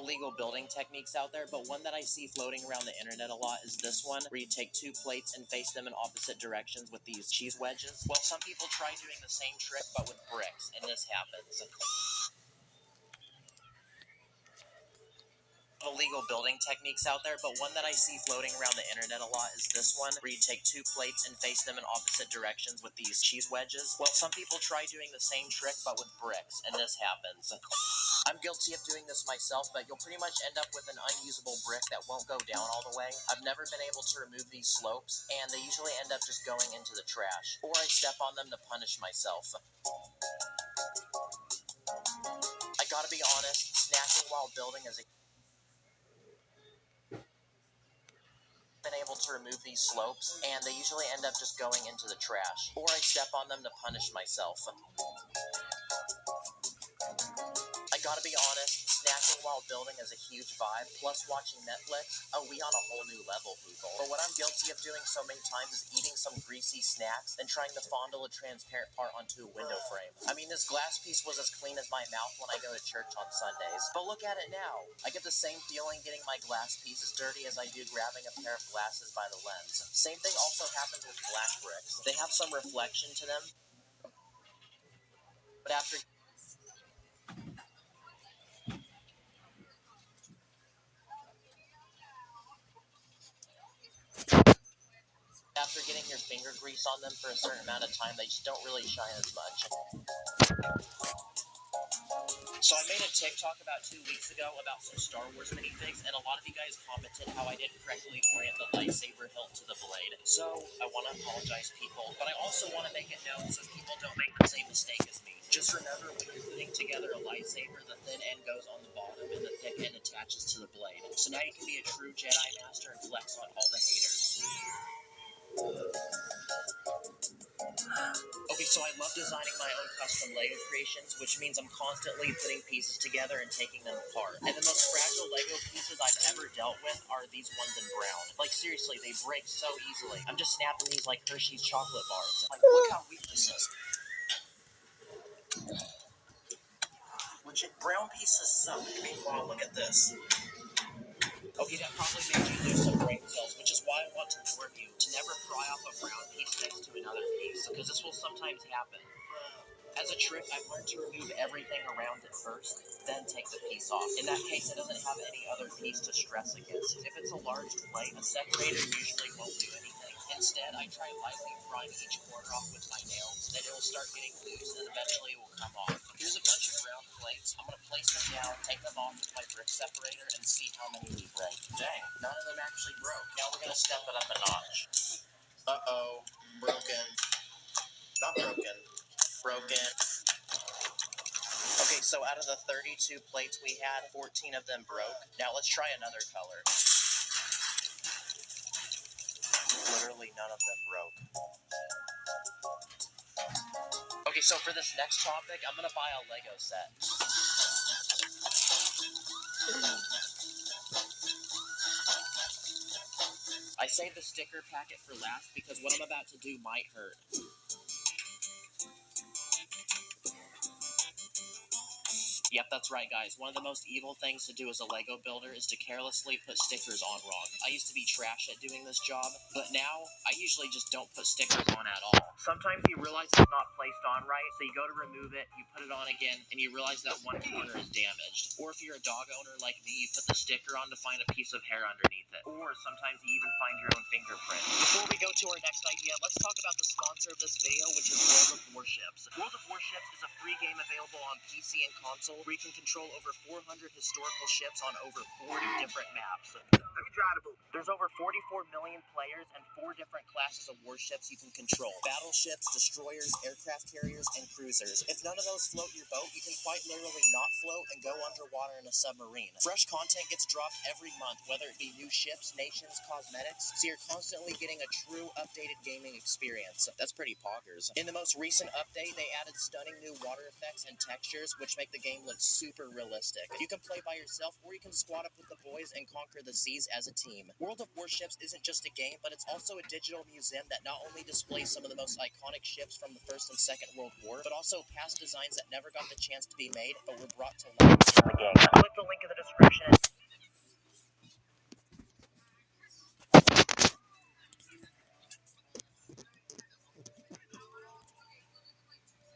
illegal building techniques out there, but one that I see floating around the internet a lot is this one, where you take two plates and face them in opposite directions with these cheese wedges. Well, some people try doing the same trick, but with bricks, and this happens. Illegal building techniques out there, but one that I see floating around the internet a lot is this one, where you take two plates and face them in opposite directions with these cheese wedges. Well, some people try doing the same trick, but with bricks, and this happens. I'm guilty of doing this myself, but you'll pretty much end up with an unusable brick that won't go down all the way. I've never been able to remove these slopes, and they usually end up just going into the trash, or I step on them to punish myself. I gotta be honest, snacking while building is a been able to remove these slopes, and they usually end up just going into the trash, or I step on them to punish myself. I gotta be honest, snacking while building is a huge vibe, plus watching Netflix, we on a whole new level, people. But what I'm guilty of doing so many times is eating some greasy snacks and trying to fondle a transparent part onto a window frame. I mean, this glass piece was as clean as my mouth when I go to church on Sundays, but look at it now. I get the same feeling getting my glass pieces dirty as I do grabbing a pair of glasses by the lens. Same thing also happens with black bricks. They have some reflection to them, but after getting your finger grease on them for a certain amount of time, they just don't really shine as much. So I made a TikTok about 2 weeks ago about some Star Wars minifigs, and a lot of you guys commented how I didn't correctly orient the lightsaber hilt to the blade. So I want to apologize, people, but I also want to make it known so people don't make the same mistake as me. Just remember, when you're putting together a lightsaber, the thin end goes on the bottom and the thick end attaches to the blade. So now you can be a true Jedi Master and flex on all the haters. Okay, so I love designing my own custom Lego creations, which means I'm constantly putting pieces together and taking them apart. And the most fragile Lego pieces I've ever dealt with are these ones in brown. Like, seriously, they break so easily. I'm just snapping these like Hershey's chocolate bars. Like, look how weak this is. Legit, brown pieces suck. Meanwhile, look at this. Okay, that probably made you lose some brain cells, which is why I want to warn you to never pry off a brown piece next to another piece, because this will sometimes happen. As a trick, I've learned to remove everything around it first, then take the piece off. In that case, it doesn't have any other piece to stress against. If it's a large plate, a separator usually won't do anything. Instead, I try lightly prying each corner off with my nails, then it will start getting loose, and eventually it will come off. Here's a bunch of round plates. I'm going to place them down, take them off with my brick separator, and see how many we break. Dang, none of them actually broke. Now we're going to step it up a notch. Uh-oh, broken. Not broken. Broken. Okay, so out of the 32 plates we had, 14 of them broke. Now let's try another color. Literally none of them broke. Okay, so for this next topic, I'm gonna buy a Lego set. I saved the sticker packet for last because what I'm about to do might hurt. Yep, that's right, guys. One of the most evil things to do as a Lego builder is to carelessly put stickers on wrong. I used to be trash at doing this job, but now I usually just don't put stickers on at all. Sometimes you realize it's not placed on right, so you go to remove it, you put it on again, and you realize that one corner is damaged. Or if you're a dog owner like me, you put the sticker on to find a piece of hair underneath it. Or sometimes you even find your own fingerprint. Before we go to our next idea, let's talk about the sponsor of this video, which is World of Warships. World of Warships is a free game available on PC and console where you can control over 400 historical ships on over 40 different maps. Let me try to move. There's over 44 million players and 4 different classes of warships you can control. Battleships, destroyers, aircraft carriers, and cruisers. If none of those float your boat, you can quite literally not float and go underwater in a submarine. Fresh content gets dropped every month, whether it be new ships, nations, cosmetics, so you're constantly getting a true updated gaming experience. That's pretty poggers. In the most recent update, they added stunning new water effects and textures, which make the game look super realistic. You can play by yourself, or you can squad up with the boys and conquer the seas as a a team. World of Warships isn't just a game, but it's also a digital museum that not only displays some of the most iconic ships from the First and Second World War, but also past designs that never got the chance to be made, but were brought to life in the game. Click the link in the description.